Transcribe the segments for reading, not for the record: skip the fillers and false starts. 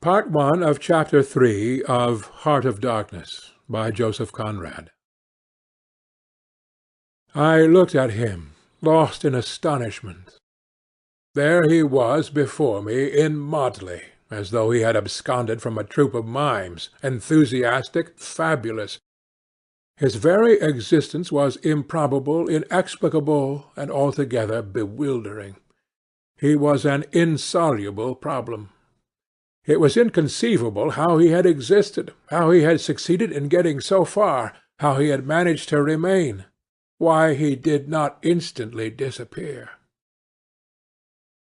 Part One of Chapter 3 of Heart of Darkness, by Joseph Conrad. I looked at him, lost in astonishment. There he was before me in motley, as though he had absconded from a troupe of mimes, enthusiastic, fabulous. His very existence was improbable, inexplicable, and altogether bewildering. He was an insoluble problem. It was inconceivable how he had existed, how he had succeeded in getting so far, how he had managed to remain, why he did not instantly disappear.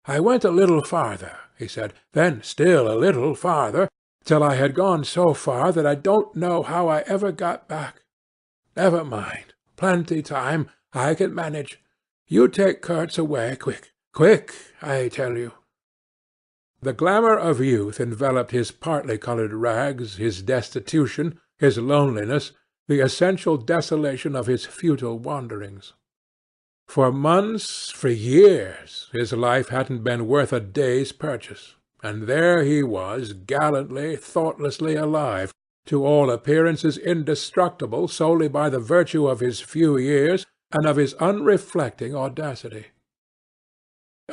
I went a little farther, he said, then still a little farther, till I had gone so far that I don't know how I ever got back. Never mind, plenty time, I can manage. You take Kurtz away, quick, quick, I tell you. The glamour of youth enveloped his partly coloured rags, his destitution, his loneliness, the essential desolation of his futile wanderings. For months, for years, his life hadn't been worth a day's purchase, and there he was, gallantly, thoughtlessly alive, to all appearances indestructible solely by the virtue of his few years and of his unreflecting audacity.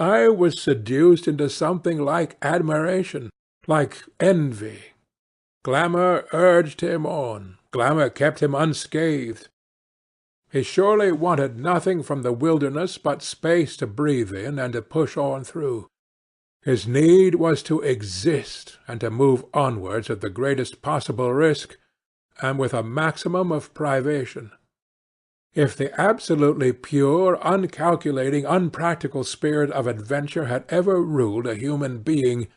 I was seduced into something like admiration, like envy. Glamour urged him on. Glamour kept him unscathed. He surely wanted nothing from the wilderness but space to breathe in and to push on through. His need was to exist and to move onwards at the greatest possible risk, and with a maximum of privation. If the absolutely pure, uncalculating, unpractical spirit of adventure had ever ruled a human being,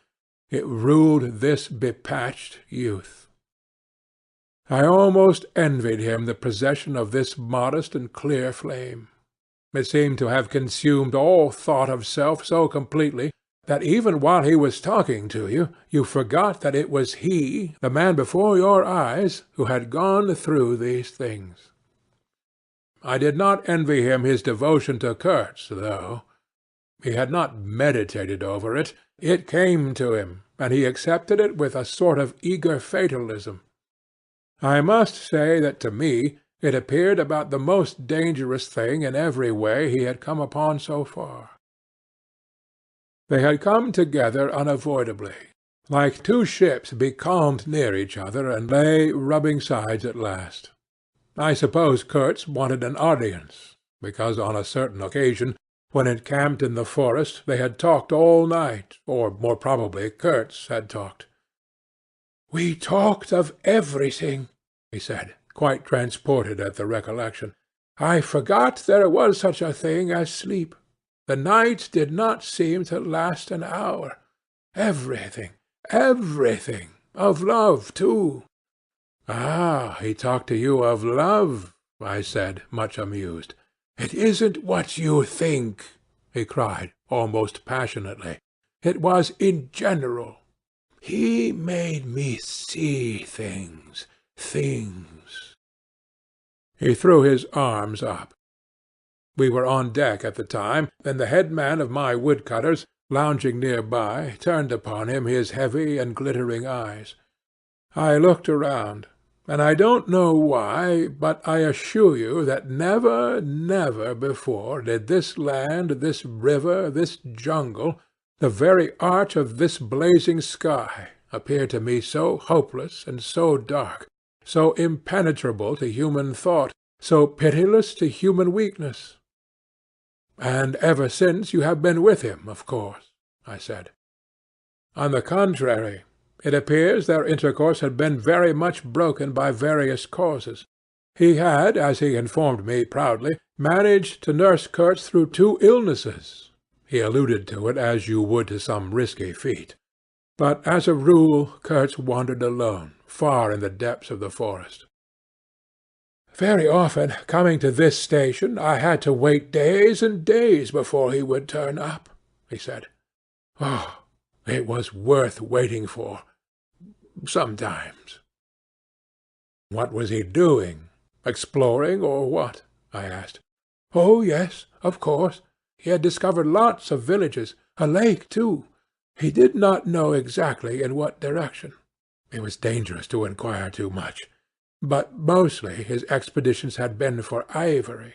it ruled this bepatched youth. I almost envied him the possession of this modest and clear flame. It seemed to have consumed all thought of self so completely that even while he was talking to you, you forgot that it was he, the man before your eyes, who had gone through these things. I did not envy him his devotion to Kurtz, though. He had not meditated over it. It came to him, and he accepted it with a sort of eager fatalism. I must say that to me it appeared about the most dangerous thing in every way he had come upon so far. They had come together unavoidably, like two ships becalmed near each other and lay rubbing sides at last. I suppose Kurtz wanted an audience, because on a certain occasion, when encamped in the forest, they had talked all night, or more probably Kurtz had talked. "We talked of everything," he said, quite transported at the recollection. "I forgot there was such a thing as sleep. The night did not seem to last an hour. Everything, everything, of love too." "Ah, he talked to you of love," I said, much amused. "It isn't what you think," he cried, almost passionately. "It was in general. He made me see things. He threw his arms up. We were on deck at the time, and the headman of my woodcutters, lounging near by, turned upon him his heavy and glittering eyes. I looked around, and I don't know why, but I assure you that never, never before did this land, this river, this jungle, the very arch of this blazing sky, appear to me so hopeless and so dark, so impenetrable to human thought, so pitiless to human weakness. "And ever since you have been with him, of course," I said. "On the contrary. It appears their intercourse had been very much broken by various causes. He had, as he informed me proudly, managed to nurse Kurtz through 2 illnesses. He alluded to it as you would to some risky feat. But as a rule Kurtz wandered alone, far in the depths of the forest. Very often, coming to this station, I had to wait days and days before he would turn up," he said. "Oh, it was worth waiting for. Sometimes." "What was he doing? Exploring, or what?" I asked. "Oh, yes, of course. He had discovered lots of villages, a lake, too. He did not know exactly in what direction. It was dangerous to inquire too much, but mostly his expeditions had been for ivory.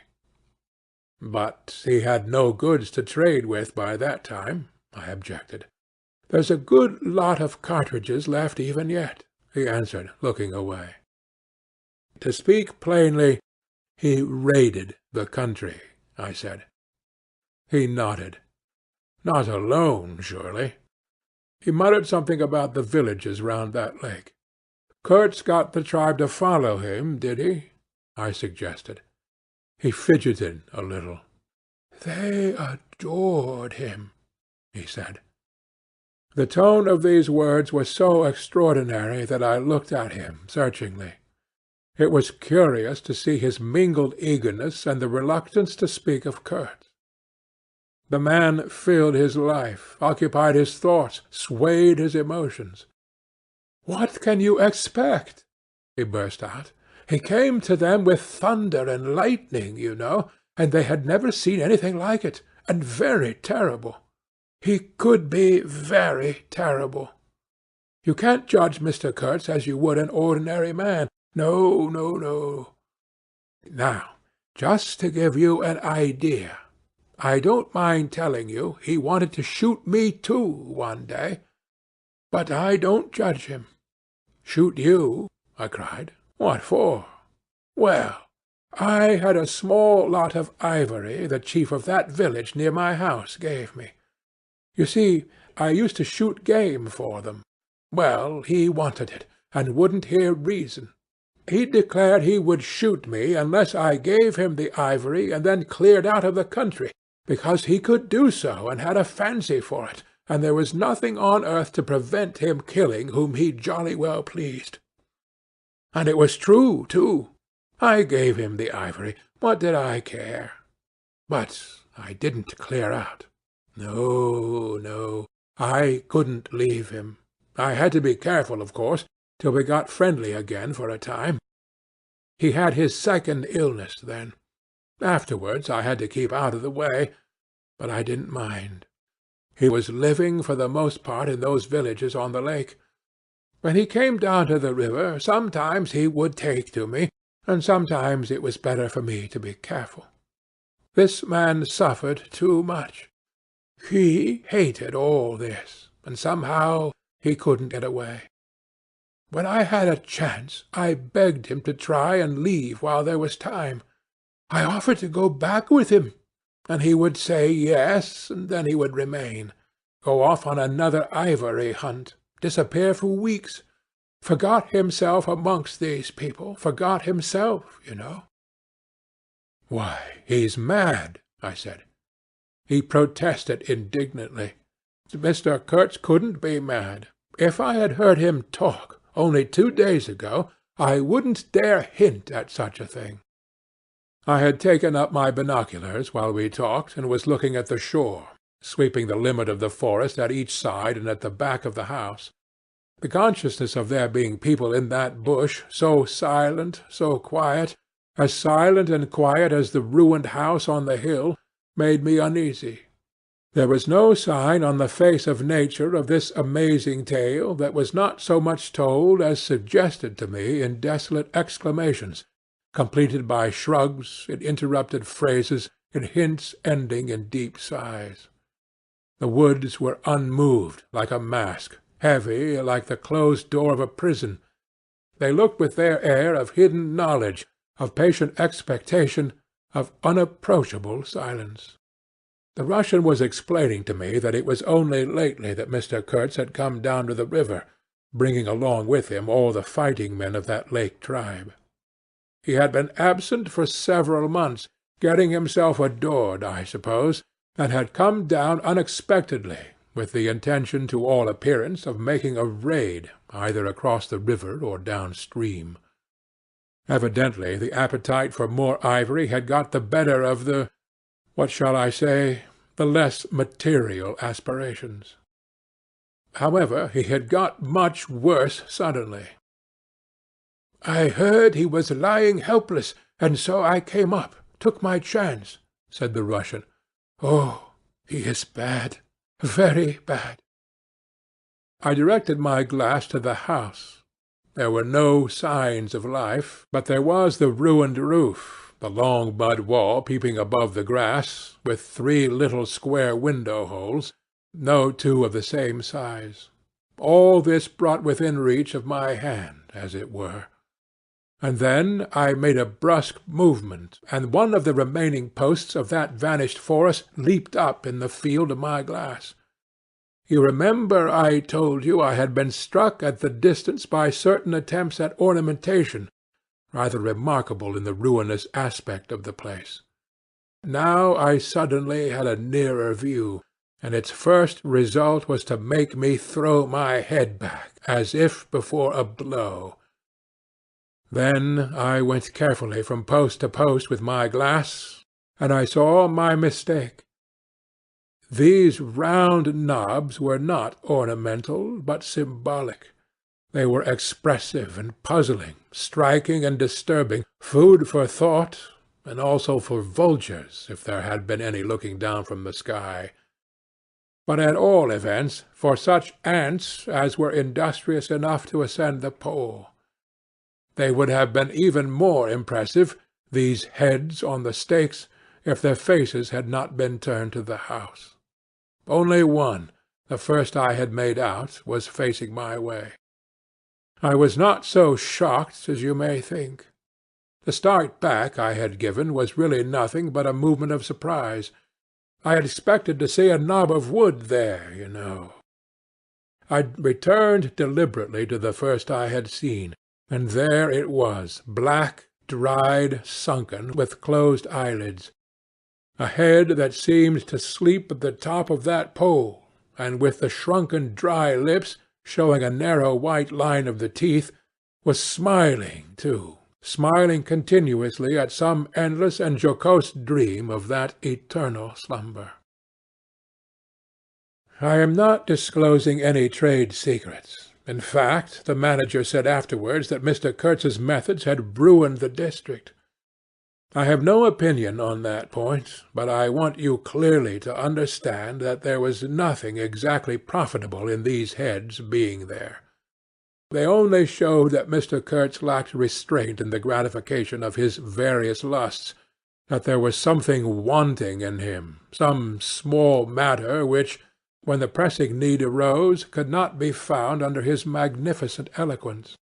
But he had no goods to trade with by that time, I objected. There's a good lot of cartridges left even yet, he answered, looking away. To speak plainly, he raided the country, I said. He nodded. Not alone, surely. He muttered something about the villages round that lake. Kurtz got the tribe to follow him, did he? I suggested. He fidgeted a little. They adored him, he said. The tone of these words was so extraordinary that I looked at him searchingly. It was curious to see his mingled eagerness and the reluctance to speak of Kurtz. The man filled his life, occupied his thoughts, swayed his emotions. "What can you expect?" he burst out. "He came to them with thunder and lightning, you know, and they had never seen anything like it, and very terrible. He could be very terrible. You can't judge Mr. Kurtz as you would an ordinary man. No, no, no. Now, just to give you an idea, I don't mind telling you he wanted to shoot me too one day, but I don't judge him." "Shoot you?" I cried. "What for?" "Well, I had a small lot of ivory the chief of that village near my house gave me. You see, I used to shoot game for them. Well, he wanted it, and wouldn't hear reason. He declared he would shoot me unless I gave him the ivory and then cleared out of the country, because he could do so and had a fancy for it, and there was nothing on earth to prevent him killing whom he jolly well pleased. And it was true, too. I gave him the ivory. What did I care? But I didn't clear out. No, no, I couldn't leave him. I had to be careful, of course, till we got friendly again for a time. He had his second illness then. Afterwards I had to keep out of the way, but I didn't mind. He was living for the most part in those villages on the lake. When he came down to the river, sometimes he would take to me, and sometimes it was better for me to be careful. This man suffered too much. He hated all this, and somehow he couldn't get away. When I had a chance, I begged him to try and leave while there was time. I offered to go back with him, and he would say yes, and then he would remain, go off on another ivory hunt, disappear for weeks, forgot himself amongst these people, forgot himself, you know. "Why, he's mad," I said. He protested indignantly. Mr. Kurtz couldn't be mad. If I had heard him talk only 2 days ago, I wouldn't dare hint at such a thing. I had taken up my binoculars while we talked, and was looking at the shore, sweeping the limit of the forest at each side and at the back of the house. The consciousness of there being people in that bush, so silent, so quiet, as silent and quiet as the ruined house on the hill, made me uneasy. There was no sign on the face of nature of this amazing tale that was not so much told as suggested to me in desolate exclamations, completed by shrugs, in interrupted phrases, in hints ending in deep sighs. The woods were unmoved, like a mask, heavy, like the closed door of a prison. They looked with their air of hidden knowledge, of patient expectation, of unapproachable silence. The Russian was explaining to me that it was only lately that Mr. Kurtz had come down to the river, bringing along with him all the fighting men of that lake tribe. He had been absent for several months, getting himself adored, I suppose, and had come down unexpectedly, with the intention to all appearance of making a raid either across the river or down-stream. Evidently the appetite for more ivory had got the better of what shall I say, the less material aspirations. However, he had got much worse suddenly. "I heard he was lying helpless, and so I came up, took my chance," said the Russian. "Oh, he is bad, very bad. I directed my glass to the house. There were no signs of life, but there was the ruined roof, the long mud wall peeping above the grass, with 3 little square window-holes, no 2 of the same size. All this brought within reach of my hand, as it were. And then I made a brusque movement, and one of the remaining posts of that vanished forest leaped up in the field of my glass. You remember I told you I had been struck at the distance by certain attempts at ornamentation, rather remarkable in the ruinous aspect of the place. Now I suddenly had a nearer view, and its first result was to make me throw my head back, as if before a blow. Then I went carefully from post to post with my glass, and I saw my mistake. These round knobs were not ornamental, but symbolic. They were expressive and puzzling, striking and disturbing, food for thought, and also for vultures, if there had been any looking down from the sky. But at all events for such ants as were industrious enough to ascend the pole. They would have been even more impressive, these heads on the stakes, if their faces had not been turned to the house. Only one, the first I had made out, was facing my way. I was not so shocked as you may think. The start back I had given was really nothing but a movement of surprise. I had expected to see a knob of wood there, you know. I returned deliberately to the first I had seen, and there it was, black, dried, sunken, with closed eyelids. A head that seemed to sleep at the top of that pole, and with the shrunken dry lips, showing a narrow white line of the teeth, was smiling too, smiling continuously at some endless and jocose dream of that eternal slumber. I am not disclosing any trade secrets. In fact, the manager said afterwards that Mr. Kurtz's methods had ruined the district. I have no opinion on that point, but I want you clearly to understand that there was nothing exactly profitable in these heads being there. They only showed that Mr. Kurtz lacked restraint in the gratification of his various lusts, that there was something wanting in him, some small matter which, when the pressing need arose, could not be found under his magnificent eloquence.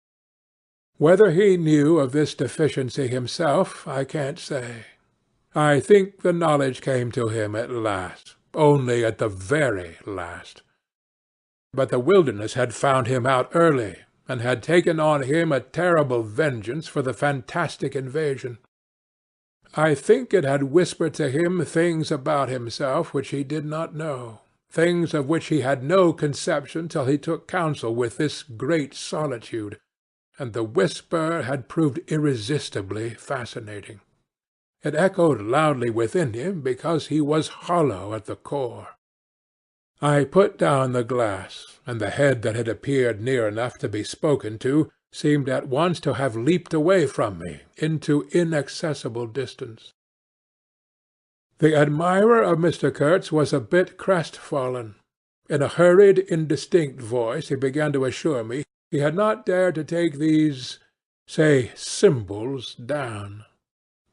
Whether he knew of this deficiency himself, I can't say. I think the knowledge came to him at last, only at the very last. But the wilderness had found him out early, and had taken on him a terrible vengeance for the fantastic invasion. I think it had whispered to him things about himself which he did not know, things of which he had no conception till he took counsel with this great solitude, and the whisper had proved irresistibly fascinating. It echoed loudly within him because he was hollow at the core. I put down the glass, and the head that had appeared near enough to be spoken to seemed at once to have leaped away from me into inaccessible distance. The admirer of Mr. Kurtz was a bit crestfallen. In a hurried, indistinct voice he began to assure me he had not dared to take these, say, symbols down.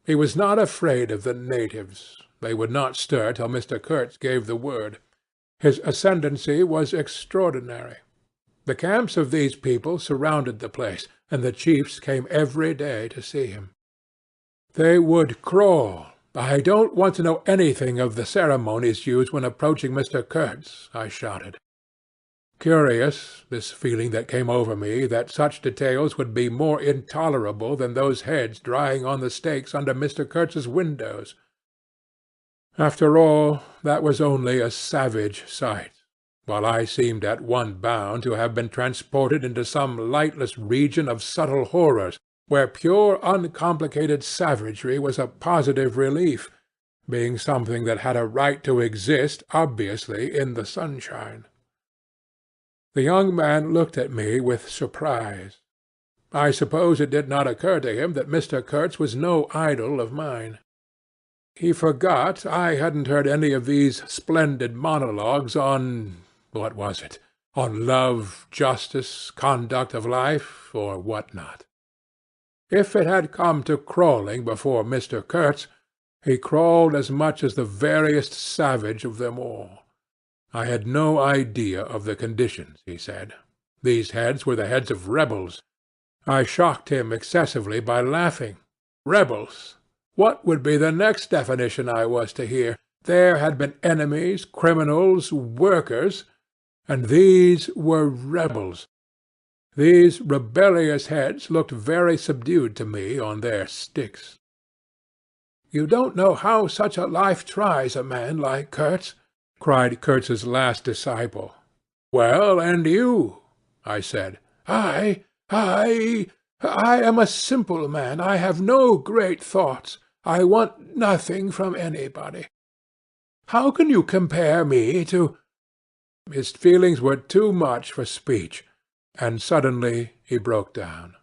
He was not afraid of the natives. They would not stir till Mr. Kurtz gave the word. His ascendancy was extraordinary. The camps of these people surrounded the place, and the chiefs came every day to see him. They would crawl. "I don't want to know anything of the ceremonies used when approaching Mr. Kurtz," I shouted. Curious, this feeling that came over me that such details would be more intolerable than those heads drying on the stakes under Mr. Kurtz's windows. After all, that was only a savage sight, while I seemed at one bound to have been transported into some lightless region of subtle horrors, where pure uncomplicated savagery was a positive relief, being something that had a right to exist obviously in the sunshine. The young man looked at me with surprise. I suppose it did not occur to him that Mr. Kurtz was no idol of mine. He forgot I hadn't heard any of these splendid monologues on, what was it, on love, justice, conduct of life, or what not. If it had come to crawling before Mr. Kurtz, he crawled as much as the veriest savage of them all. I had no idea of the conditions, he said. These heads were the heads of rebels. I shocked him excessively by laughing. Rebels! What would be the next definition I was to hear? There had been enemies, criminals, workers, and these were rebels. These rebellious heads looked very subdued to me on their sticks. "You don't know how such a life tries a man like Kurtz," cried Kurtz's last disciple. "Well, and you?" I said. I am a simple man. I have no great thoughts. I want nothing from anybody. How can you compare me to—" His feelings were too much for speech, and suddenly he broke down.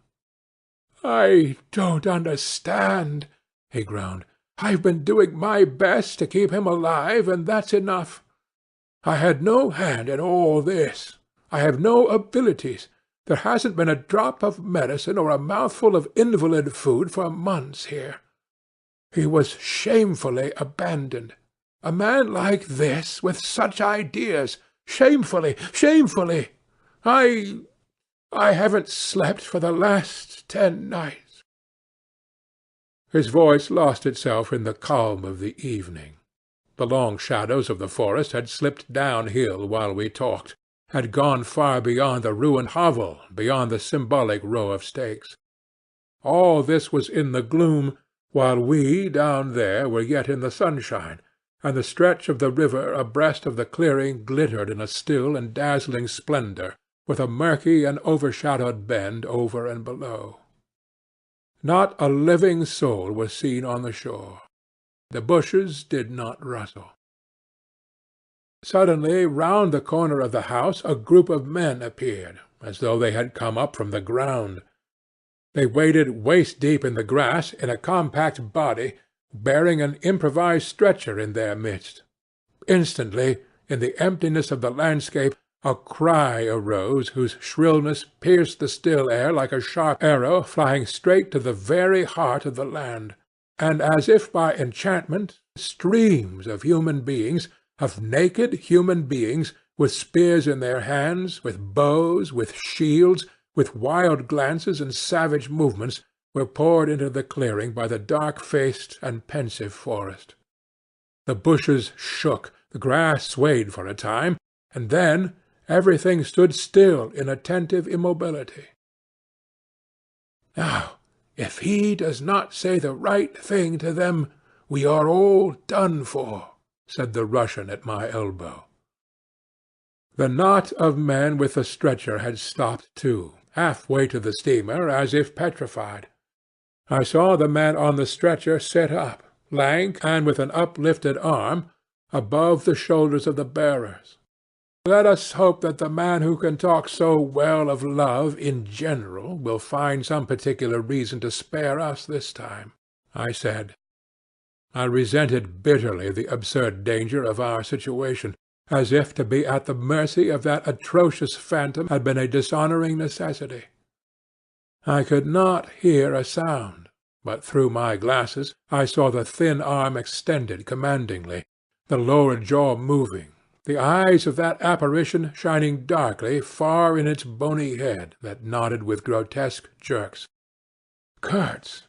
"I don't understand," he groaned. "I've been doing my best to keep him alive, and that's enough. I had no hand in all this. I have no abilities. There hasn't been a drop of medicine or a mouthful of invalid food for months here. He was shamefully abandoned. A man like this, with such ideas, shamefully, shamefully. I haven't slept for the last 10 nights." His voice lost itself in the calm of the evening. The long shadows of the forest had slipped downhill while we talked, had gone far beyond the ruined hovel, beyond the symbolic row of stakes. All this was in the gloom, while we down there were yet in the sunshine, and the stretch of the river abreast of the clearing glittered in a still and dazzling splendor, with a murky and overshadowed bend over and below. Not a living soul was seen on the shore. The bushes did not rustle. Suddenly, round the corner of the house, a group of men appeared, as though they had come up from the ground. They waded waist-deep in the grass in a compact body, bearing an improvised stretcher in their midst. Instantly, in the emptiness of the landscape, a cry arose whose shrillness pierced the still air like a sharp arrow flying straight to the very heart of the land, and as if by enchantment, streams of human beings, of naked human beings, with spears in their hands, with bows, with shields, with wild glances and savage movements, were poured into the clearing by the dark-faced and pensive forest. The bushes shook, the grass swayed for a time, and then everything stood still in attentive immobility. "Now, if he does not say the right thing to them, we are all done for," said the Russian at my elbow. The knot of men with the stretcher had stopped too, half-way to the steamer, as if petrified. I saw the man on the stretcher sit up, lank and with an uplifted arm, above the shoulders of the bearers. "Let us hope that the man who can talk so well of love in general will find some particular reason to spare us this time," I said. I resented bitterly the absurd danger of our situation, as if to be at the mercy of that atrocious phantom had been a dishonouring necessity. I could not hear a sound, but through my glasses I saw the thin arm extended commandingly, the lower jaw moving, the eyes of that apparition shining darkly far in its bony head that nodded with grotesque jerks. Kurtz!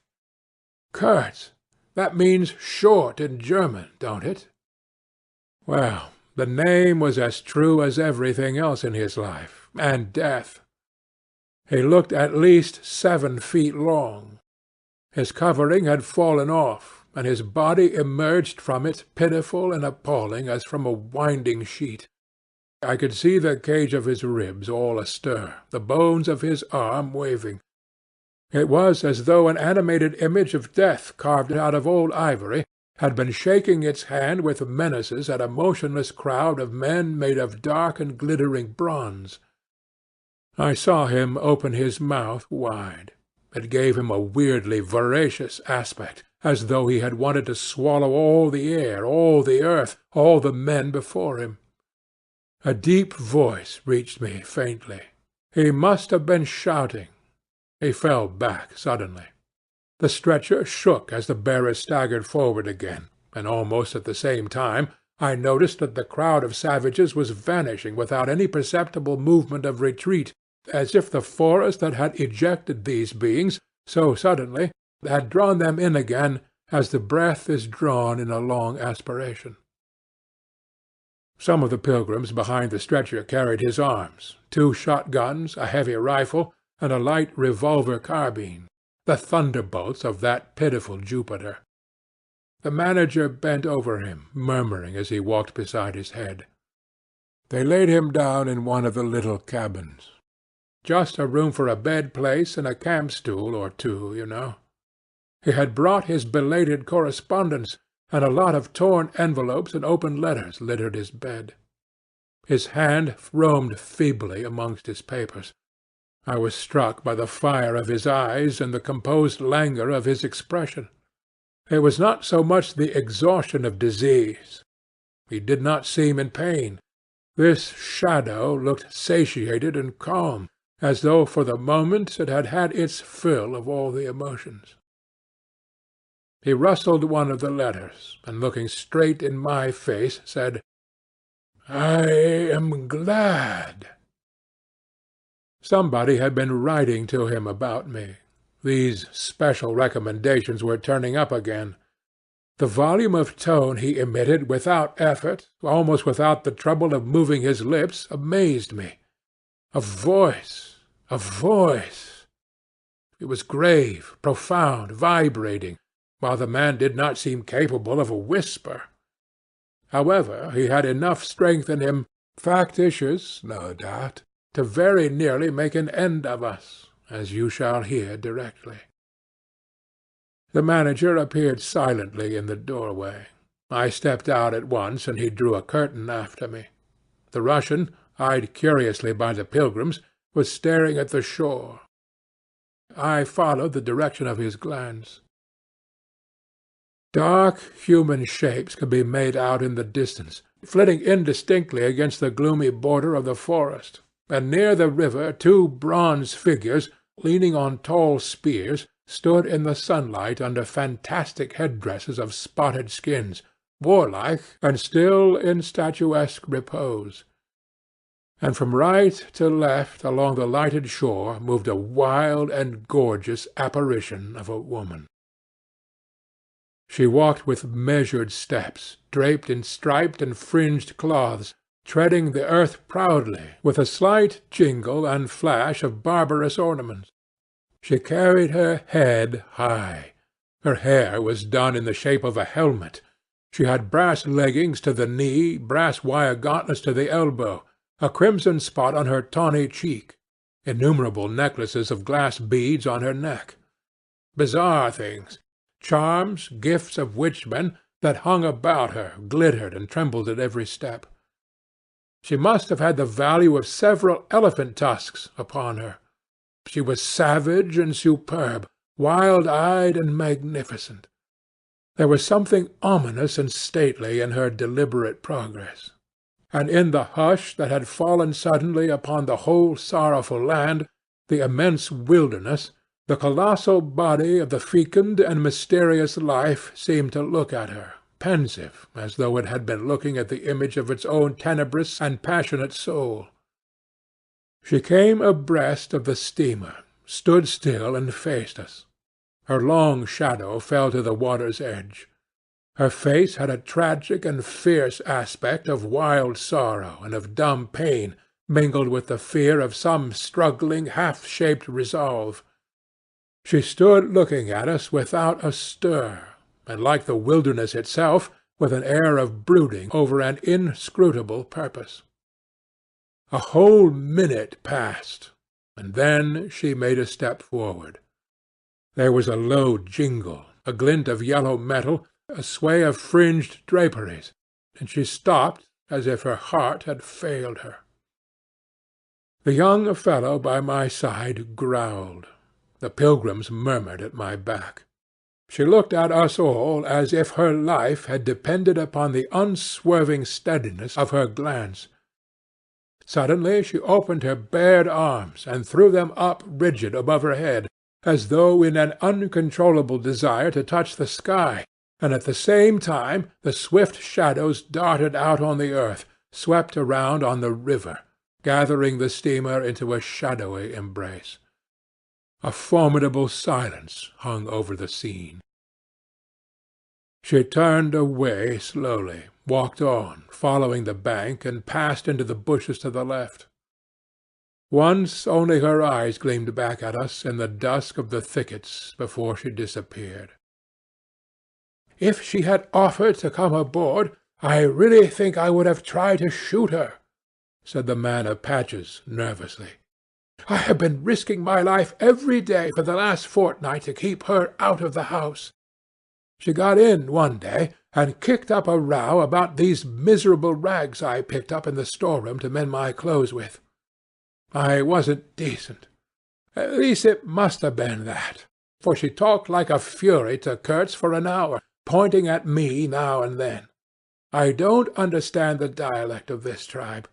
Kurtz! That means short in German, don't it? Well, the name was as true as everything else in his life, and death. He looked at least 7 feet long. His covering had fallen off, and his body emerged from it pitiful and appalling as from a winding sheet. I could see the cage of his ribs all astir, the bones of his arm waving. It was as though an animated image of death carved out of old ivory had been shaking its hand with menaces at a motionless crowd of men made of dark and glittering bronze. I saw him open his mouth wide. It gave him a weirdly voracious aspect, as though he had wanted to swallow all the air, all the earth, all the men before him. A deep voice reached me faintly. He must have been shouting. He fell back suddenly. The stretcher shook as the bearer staggered forward again, and almost at the same time I noticed that the crowd of savages was vanishing without any perceptible movement of retreat, as if the forest that had ejected these beings so suddenly had drawn them in again as the breath is drawn in a long aspiration. Some of the pilgrims behind the stretcher carried his arms, 2 shotguns, a heavy rifle, and a light revolver carbine, the thunderbolts of that pitiful Jupiter. The manager bent over him, murmuring as he walked beside his head. They laid him down in one of the little cabins. Just a room for a bed-place and a camp-stool or 2, you know. He had brought his belated correspondence, and a lot of torn envelopes and open letters littered his bed. His hand roamed feebly amongst his papers. I was struck by the fire of his eyes and the composed languor of his expression. It was not so much the exhaustion of disease. He did not seem in pain. This shadow looked satiated and calm, as though for the moment it had had its fill of all the emotions. He rustled one of the letters, and looking straight in my face, said, "I am glad." Somebody had been writing to him about me. These special recommendations were turning up again. The volume of tone he emitted without effort, almost without the trouble of moving his lips, amazed me. A voice! A voice! It was grave, profound, vibrating, while the man did not seem capable of a whisper. However, he had enough strength in him, factitious, no doubt, to very nearly make an end of us, as you shall hear directly. The manager appeared silently in the doorway. I stepped out at once, and he drew a curtain after me. The Russian, eyed curiously by the pilgrims, was staring at the shore. I followed the direction of his glance. Dark human shapes could be made out in the distance, flitting indistinctly against the gloomy border of the forest, and near the river 2 bronze figures, leaning on tall spears, stood in the sunlight under fantastic headdresses of spotted skins, warlike and still in statuesque repose. And from right to left along the lighted shore moved a wild and gorgeous apparition of a woman. She walked with measured steps, draped in striped and fringed cloths, treading the earth proudly, with a slight jingle and flash of barbarous ornaments. She carried her head high. Her hair was done in the shape of a helmet. She had brass leggings to the knee, brass wire gauntlets to the elbow, a crimson spot on her tawny cheek, innumerable necklaces of glass beads on her neck. Bizarre things. Charms, gifts of witchmen, that hung about her, glittered and trembled at every step. She must have had the value of several elephant tusks upon her. She was savage and superb, wild-eyed and magnificent. There was something ominous and stately in her deliberate progress. And in the hush that had fallen suddenly upon the whole sorrowful land, the immense wilderness, the colossal body of the fecund and mysterious life seemed to look at her, pensive, as though it had been looking at the image of its own tenebrous and passionate soul. She came abreast of the steamer, stood still and faced us. Her long shadow fell to the water's edge. Her face had a tragic and fierce aspect of wild sorrow and of dumb pain, mingled with the fear of some struggling, half-shaped resolve. She stood looking at us without a stir, and like the wilderness itself, with an air of brooding over an inscrutable purpose. A whole minute passed, and then she made a step forward. There was a low jingle, a glint of yellow metal, a sway of fringed draperies, and she stopped as if her heart had failed her. The young fellow by my side growled. The pilgrims murmured at my back. She looked at us all as if her life had depended upon the unswerving steadiness of her glance. Suddenly she opened her bared arms and threw them up rigid above her head, as though in an uncontrollable desire to touch the sky, and at the same time the swift shadows darted out on the earth, swept around on the river, gathering the steamer into a shadowy embrace. A formidable silence hung over the scene. She turned away slowly, walked on, following the bank, and passed into the bushes to the left. Once only her eyes gleamed back at us in the dusk of the thickets before she disappeared. "If she had offered to come aboard, I really think I would have tried to shoot her," said the man of patches nervously. "I have been risking my life every day for the last fortnight to keep her out of the house. She got in one day and kicked up a row about these miserable rags I picked up in the storeroom to mend my clothes with. I wasn't decent. At least it must have been that, for she talked like a fury to Kurtz for an hour, pointing at me now and then. I don't understand the dialect of this tribe.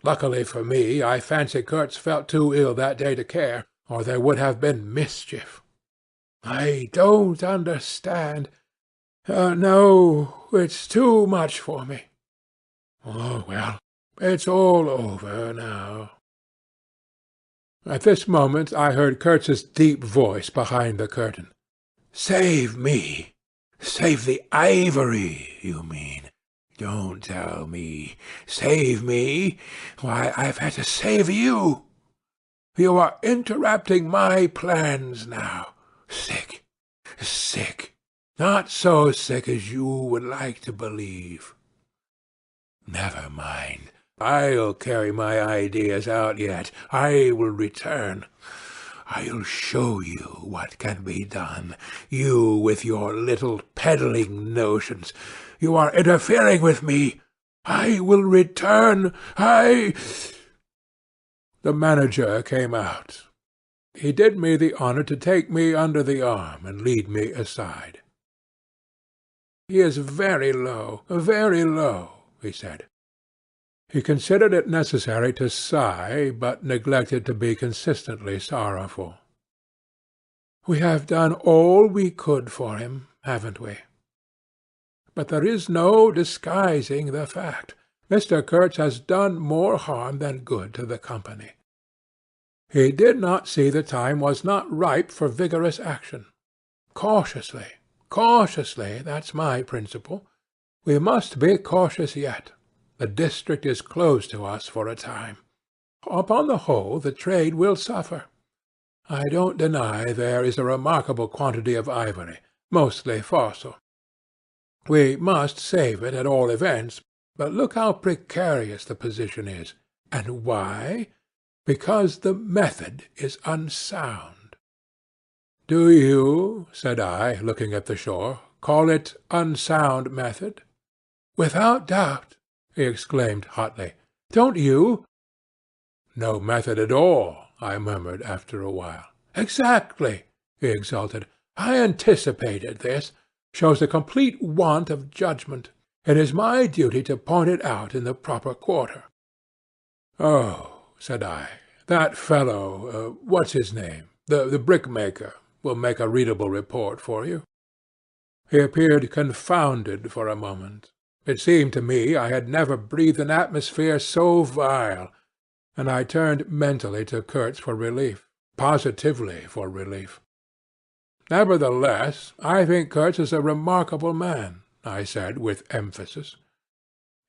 Luckily for me, I fancy Kurtz felt too ill that day to care, or there would have been mischief. I don't understand. No, it's too much for me. Oh, well, it's all over now." At this moment I heard Kurtz's deep voice behind the curtain. "Save me! Save the ivory, you mean? Don't tell me. Save me? Why, I've had to save you. You are interrupting my plans now. Sick. Sick. Not so sick as you would like to believe. Never mind. I'll carry my ideas out yet. I will return. I'll show you what can be done. You with your little peddling notions. You are interfering with me. I will return. The manager came out. He did me the honor to take me under the arm and lead me aside. "He is very low, he said. He considered it necessary to sigh, but neglected to be consistently sorrowful. "We have done all we could for him, haven't we? But there is no disguising the fact. Mr. Kurtz has done more harm than good to the company. He did not see the time was not ripe for vigorous action. Cautiously, that's my principle. We must be cautious yet. The district is closed to us for a time. Upon the whole, the trade will suffer. I don't deny there is a remarkable quantity of ivory, mostly fossil. We must save it at all events, but look how precarious the position is. And why? Because the method is unsound." "Do you," said I, looking at the shore, "call it unsound method?" "Without doubt," he exclaimed hotly. "Don't you?" "No method at all," I murmured after a while. "Exactly," he exulted. "I anticipated this. Shows a complete want of judgment. It is my duty to point it out in the proper quarter." "Oh," said I, "that fellow, what's his name? The brickmaker, will make a readable report for you." He appeared confounded for a moment. It seemed to me I had never breathed an atmosphere so vile, and I turned mentally to Kurtz for relief, positively for relief. "Nevertheless, I think Kurtz is a remarkable man," I said with emphasis.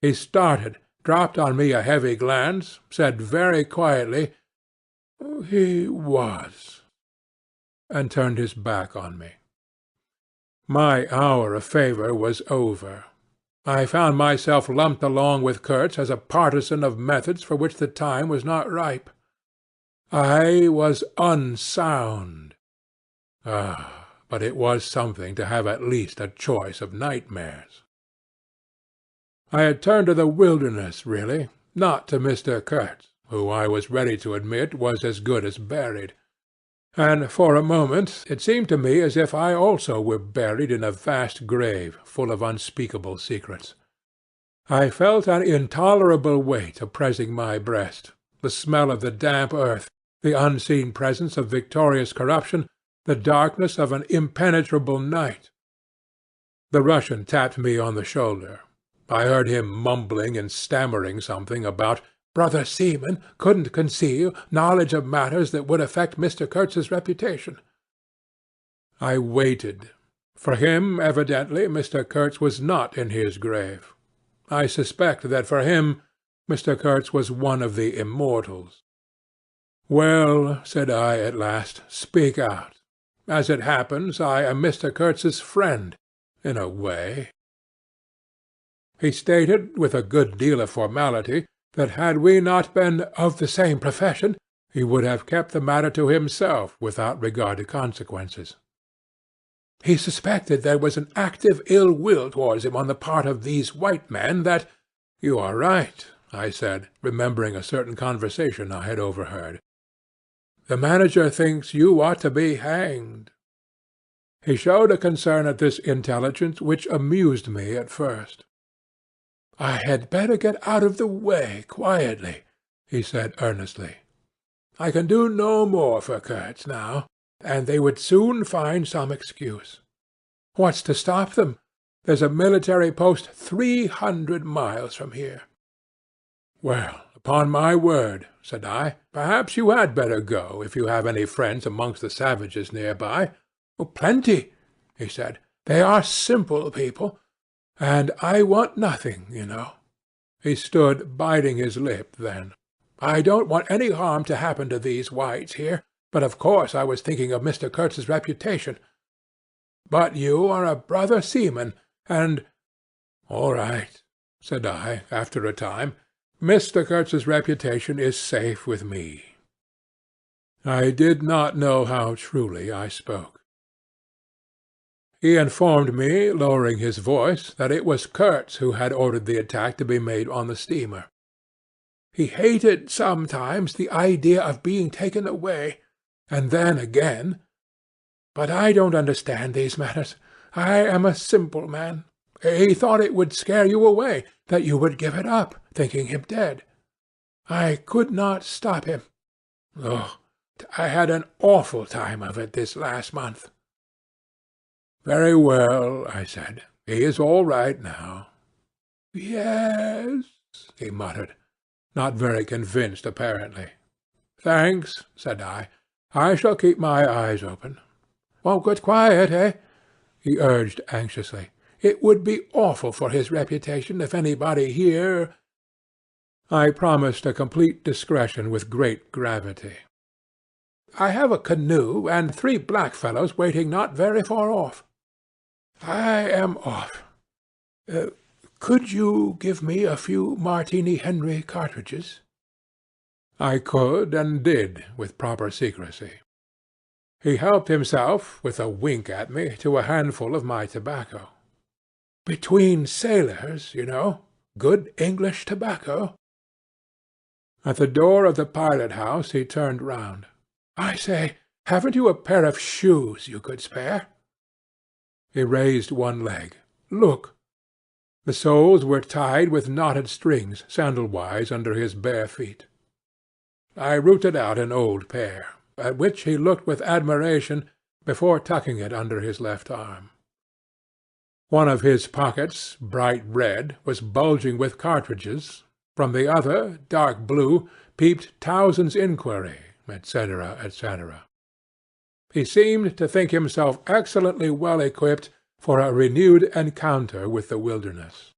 He started, dropped on me a heavy glance, said very quietly, "He was," and turned his back on me. My hour of favour was over. I found myself lumped along with Kurtz as a partisan of methods for which the time was not ripe. I was unsound. But it was something to have at least a choice of nightmares. I had turned to the wilderness, really, not to Mr. Kurtz, who I was ready to admit was as good as buried. And for a moment it seemed to me as if I also were buried in a vast grave full of unspeakable secrets. I felt an intolerable weight oppressing my breast, the smell of the damp earth, the unseen presence of victorious corruption, the darkness of an impenetrable night. The Russian tapped me on the shoulder. I heard him mumbling and stammering something about brother Seaman couldn't conceal knowledge of matters that would affect Mr. Kurtz's reputation. I waited. For him, evidently, Mr. Kurtz was not in his grave. I suspect that for him Mr. Kurtz was one of the immortals. "Well," said I at last, "speak out. As it happens, I am Mr. Kurtz's friend, in a way." He stated, with a good deal of formality, that had we not been of the same profession, he would have kept the matter to himself without regard to consequences. He suspected there was an active ill will towards him on the part of these white men that— "You are right," I said, remembering a certain conversation I had overheard. "The manager thinks you ought to be hanged." He showed a concern at this intelligence which amused me at first. "I had better get out of the way quietly," he said earnestly. "I can do no more for Kurtz now, and they would soon find some excuse. What's to stop them? There's a military post 300 miles from here." "Well, upon my word," said I, "perhaps you had better go, if you have any friends amongst the savages near by." "Plenty," he said. "They are simple people, and I want nothing, you know." He stood biting his lip then. "I don't want any harm to happen to these whites here, but of course I was thinking of Mr. Kurtz's reputation. But you are a brother seaman, and—" "All right," said I, after a time. "Mr. Kurtz's reputation is safe with me." I did not know how truly I spoke. He informed me, lowering his voice, that it was Kurtz who had ordered the attack to be made on the steamer. "He hated sometimes the idea of being taken away, and then again. But I don't understand these matters. I am a simple man. He thought it would scare you away, that you would give it up, thinking him dead. I could not stop him. Oh, I had an awful time of it this last month." "Very well," I said. "He is all right now." "Yes," he muttered, not very convinced apparently. "Thanks," said I. "I shall keep my eyes open." "Won't get quiet, eh?" he urged anxiously. "It would be awful for his reputation if anybody here—" I promised a complete discretion with great gravity. "I have a canoe and 3 blackfellows waiting not very far off. I am off. Could you give me a few Martini Henry cartridges?" I could and did, with proper secrecy. He helped himself, with a wink at me, to a handful of my tobacco. "Between sailors, you know. Good English tobacco." At the door of the pilot-house he turned round. "I say, haven't you a pair of shoes you could spare?" He raised one leg. "Look." The soles were tied with knotted strings, sandal-wise, under his bare feet. I rooted out an old pair, at which he looked with admiration before tucking it under his left arm. One of his pockets, bright red, was bulging with cartridges. From the other, dark blue, peeped Towson's Inquiry, etc., etc. He seemed to think himself excellently well equipped for a renewed encounter with the wilderness.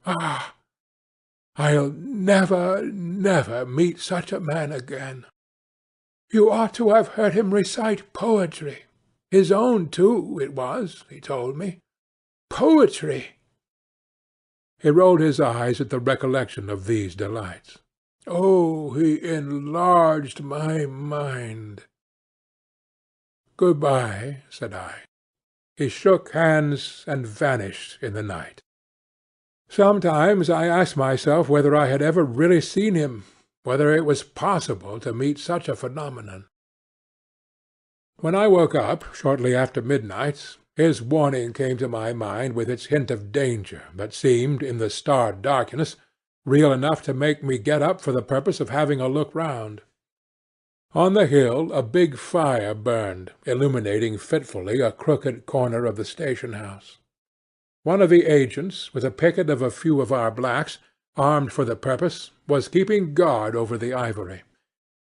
"Ah! I'll never, never meet such a man again. You ought to have heard him recite poetry. His own, too, it was, he told me. Poetry!" He rolled his eyes at the recollection of these delights. "Oh, he enlarged my mind." "Good-bye," said I. He shook hands and vanished in the night. Sometimes I asked myself whether I had ever really seen him, whether it was possible to meet such a phenomenon. When I woke up, shortly after midnight, His warning came to my mind with its hint of danger that seemed, in the starred darkness, real enough to make me get up for the purpose of having a look round. On the hill a big fire burned, illuminating fitfully a crooked corner of the station-house. One of the agents, with a picket of a few of our blacks, armed for the purpose, was keeping guard over the ivory.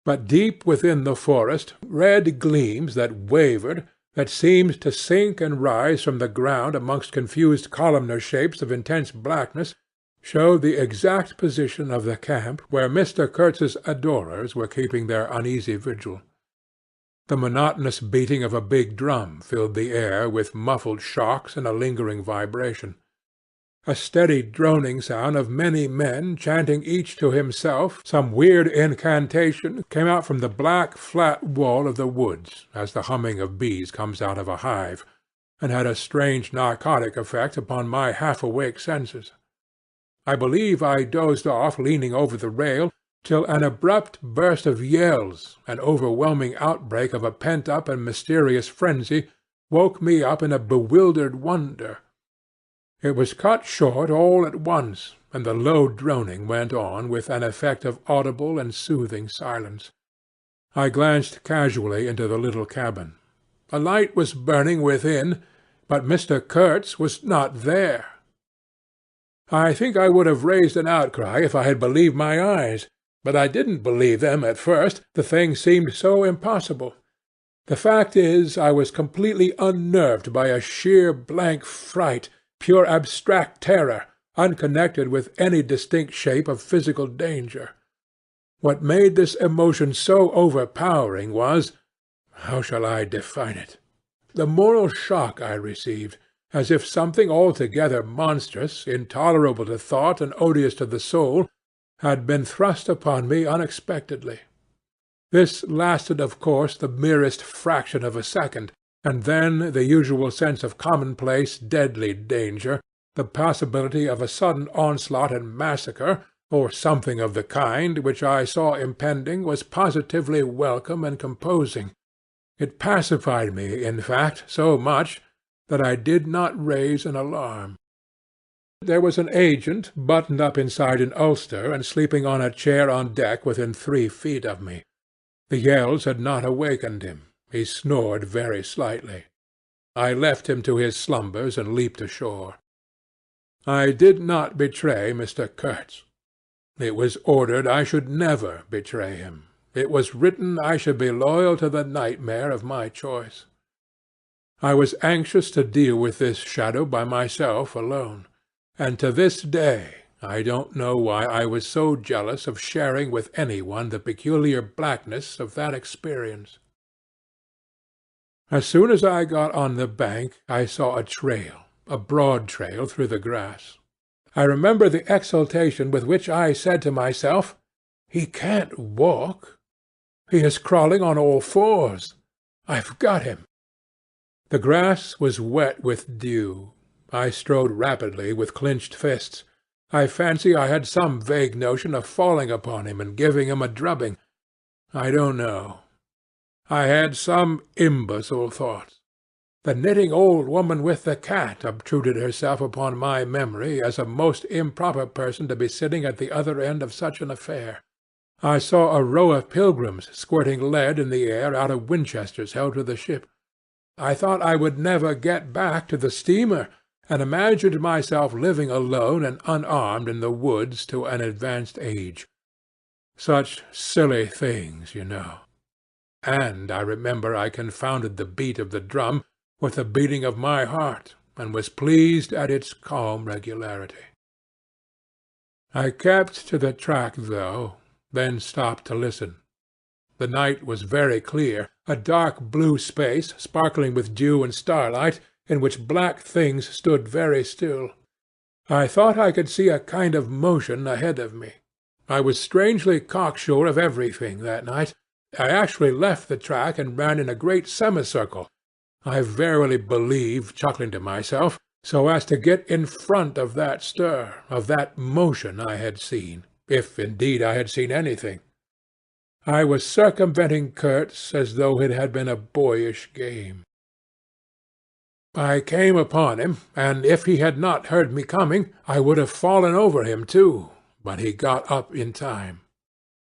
But deep within the forest, red gleams that wavered, that seemed to sink and rise from the ground amongst confused columnar shapes of intense blackness, showed the exact position of the camp where Mr. Kurtz's adorers were keeping their uneasy vigil. The monotonous beating of a big drum filled the air with muffled shocks and a lingering vibration. A steady droning sound of many men chanting each to himself some weird incantation came out from the black flat wall of the woods as the humming of bees comes out of a hive, and had a strange narcotic effect upon my half-awake senses. I believe I dozed off leaning over the rail till an abrupt burst of yells, an overwhelming outbreak of a pent-up and mysterious frenzy, woke me up in a bewildered wonder. It was cut short all at once, and the low droning went on with an effect of audible and soothing silence. I glanced casually into the little cabin. A light was burning within, but Mr. Kurtz was not there. I think I would have raised an outcry if I had believed my eyes, but I didn't believe them at first, the thing seemed so impossible. The fact is, I was completely unnerved by a sheer blank fright, pure abstract terror, unconnected with any distinct shape of physical danger. What made this emotion so overpowering was, how shall I define it? The moral shock I received, as if something altogether monstrous, intolerable to thought and odious to the soul, had been thrust upon me unexpectedly. This lasted, of course, the merest fraction of a second, and then the usual sense of commonplace, deadly danger, the possibility of a sudden onslaught and massacre, or something of the kind, which I saw impending, was positively welcome and composing. It pacified me, in fact, so much that I did not raise an alarm. There was an agent buttoned up inside an ulster and sleeping on a chair on deck within 3 feet of me. The yells had not awakened him. He snored very slightly. I left him to his slumbers and leaped ashore. I did not betray Mr. Kurtz. It was ordered I should never betray him. It was written I should be loyal to the nightmare of my choice. I was anxious to deal with this shadow by myself alone, and to this day I don't know why I was so jealous of sharing with any one the peculiar blackness of that experience. As soon as I got on the bank, I saw a trail, a broad trail through the grass. I remember the exultation with which I said to myself, "He can't walk. He is crawling on all fours. I've got him." The grass was wet with dew. I strode rapidly with clenched fists. I fancy I had some vague notion of falling upon him and giving him a drubbing. I don't know. I had some imbecile thoughts. The knitting old woman with the cat obtruded herself upon my memory as a most improper person to be sitting at the other end of such an affair. I saw a row of pilgrims squirting lead in the air out of Winchesters held to the ship. I thought I would never get back to the steamer, and imagined myself living alone and unarmed in the woods to an advanced age. Such silly things, you know. And I remember I confounded the beat of the drum with the beating of my heart, and was pleased at its calm regularity. I kept to the track, though, then stopped to listen. The night was very clear, a dark blue space, sparkling with dew and starlight, in which black things stood very still. I thought I could see a kind of motion ahead of me. I was strangely cocksure of everything that night. I actually left the track and ran in a great semicircle, I verily believe, chuckling to myself, so as to get in front of that stir, of that motion I had seen, if indeed I had seen anything. I was circumventing Kurtz as though it had been a boyish game. I came upon him, and if he had not heard me coming, I would have fallen over him too, but he got up in time.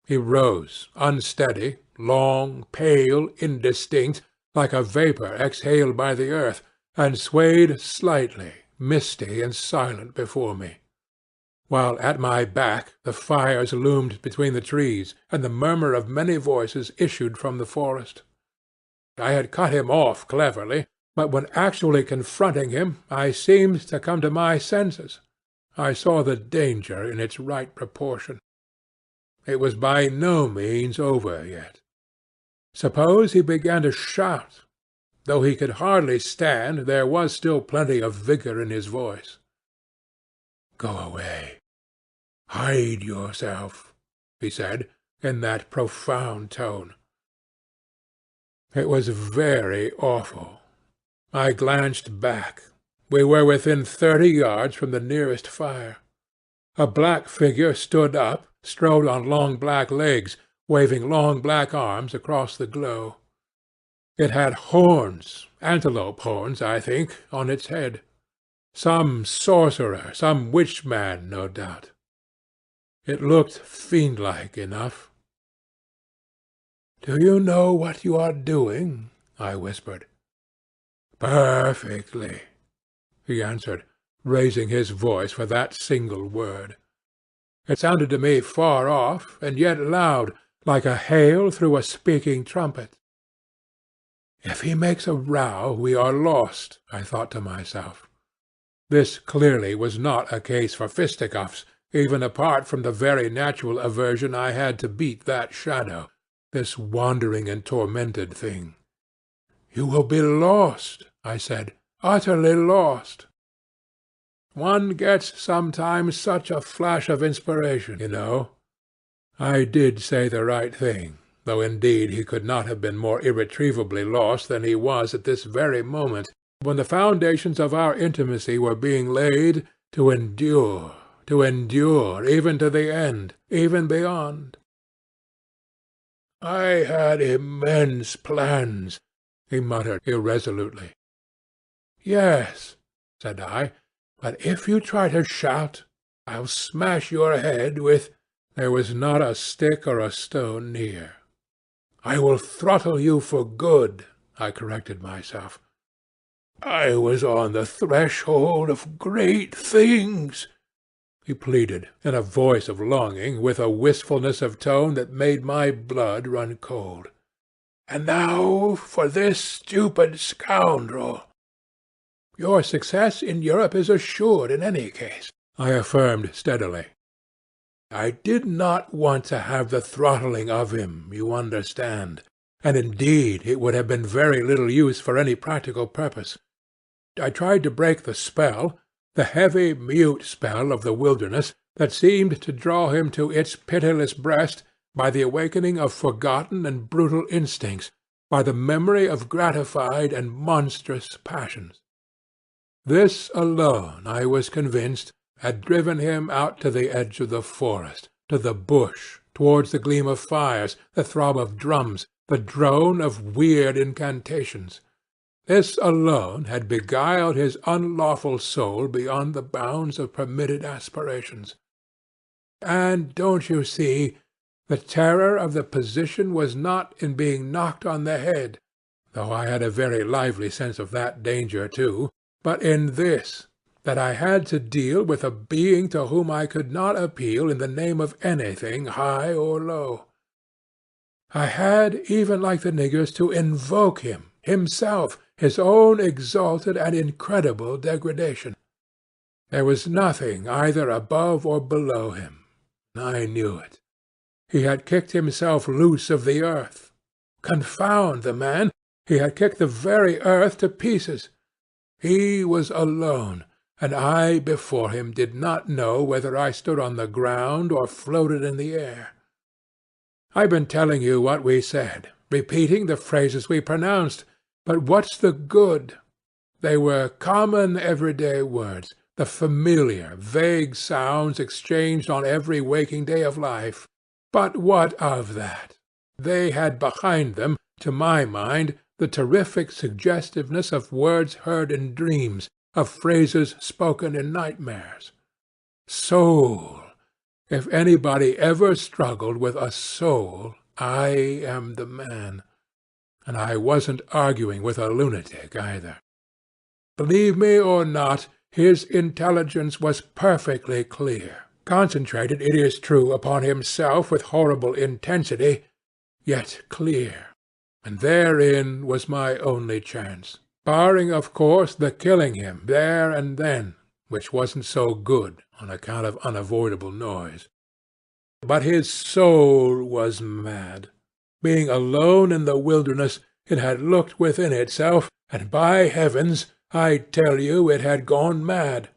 He rose, unsteady, long, pale, indistinct, like a vapour exhaled by the earth, and swayed slightly, misty and silent before me, while at my back the fires loomed between the trees, and the murmur of many voices issued from the forest. I had cut him off cleverly, but when actually confronting him I seemed to come to my senses. I saw the danger in its right proportion. It was by no means over yet. Suppose he began to shout. Though he could hardly stand, there was still plenty of vigour in his voice. "Go away. Hide yourself," he said, in that profound tone. It was very awful. I glanced back. We were within 30 yards from the nearest fire. A black figure stood up, strode on long black legs, waving long black arms across the glow. It had horns, antelope horns, I think, on its head. Some sorcerer, some witch-man, no doubt. It looked fiend-like enough. "Do you know what you are doing?" I whispered. "Perfectly," he answered, raising his voice for that single word. It sounded to me far off, and yet loud, like a hail through a speaking trumpet. If he makes a row, we are lost, I thought to myself. This clearly was not a case for fisticuffs, even apart from the very natural aversion I had to beat that shadow, this wandering and tormented thing. "You will be lost," I said, "utterly lost." One gets sometimes such a flash of inspiration, you know. I did say the right thing, though indeed he could not have been more irretrievably lost than he was at this very moment, when the foundations of our intimacy were being laid to endure even to the end, even beyond. "I had immense plans," he muttered irresolutely. "Yes," said I, "but if you try to shout, I'll smash your head with—" There was not a stick or a stone near. "I will throttle you for good," I corrected myself. "I was on the threshold of great things," he pleaded, in a voice of longing, with a wistfulness of tone that made my blood run cold. "And now for this stupid scoundrel." "Your success in Europe is assured in any case," I affirmed steadily. I did not want to have the throttling of him, you understand, and indeed it would have been very little use for any practical purpose. I tried to break the spell, the heavy, mute spell of the wilderness that seemed to draw him to its pitiless breast by the awakening of forgotten and brutal instincts, by the memory of gratified and monstrous passions. This alone, I was convinced, had driven him out to the edge of the forest, to the bush, towards the gleam of fires, the throb of drums, the drone of weird incantations. This alone had beguiled his unlawful soul beyond the bounds of permitted aspirations. And, don't you see, the terror of the position was not in being knocked on the head, though I had a very lively sense of that danger too, but in this, that I had to deal with a being to whom I could not appeal in the name of anything high or low. I had, even like the niggers, to invoke him, himself, his own exalted and incredible degradation. There was nothing either above or below him. I knew it. He had kicked himself loose of the earth. Confound the man! He had kicked the very earth to pieces. He was alone, and I before him did not know whether I stood on the ground or floated in the air. I've been telling you what we said, repeating the phrases we pronounced, but what's the good? They were common everyday words, the familiar, vague sounds exchanged on every waking day of life. But what of that? They had behind them, to my mind, the terrific suggestiveness of words heard in dreams, of phrases spoken in nightmares. Soul! If anybody ever struggled with a soul, I am the man. And I wasn't arguing with a lunatic either. Believe me or not, his intelligence was perfectly clear, concentrated, it is true, upon himself with horrible intensity, yet clear, and therein was my only chance, barring, of course, the killing him there and then, which wasn't so good on account of unavoidable noise. But his soul was mad. Being alone in the wilderness, it had looked within itself, and by heavens, I tell you it had gone mad.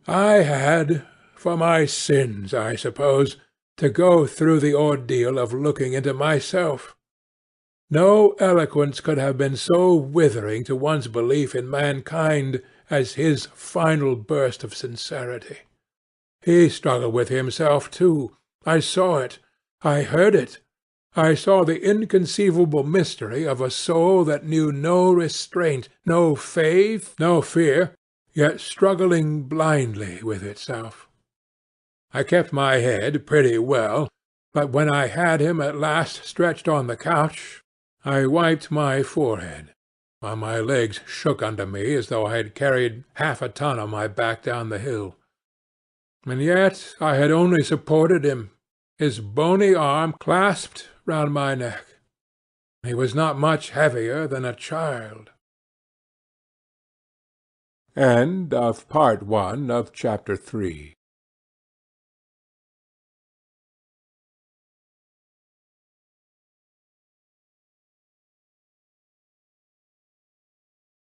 I had, for my sins, I suppose, to go through the ordeal of looking into myself. No eloquence could have been so withering to one's belief in mankind as his final burst of sincerity. He struggled with himself too. I saw it. I heard it. I saw the inconceivable mystery of a soul that knew no restraint, no faith, no fear, yet struggling blindly with itself. I kept my head pretty well, but when I had him at last stretched on the couch, I wiped my forehead, while my legs shook under me as though I had carried half a ton on my back down the hill. And yet I had only supported him, his bony arm clasped round my neck. He was not much heavier than a child. End of Part 1 of Chapter 3.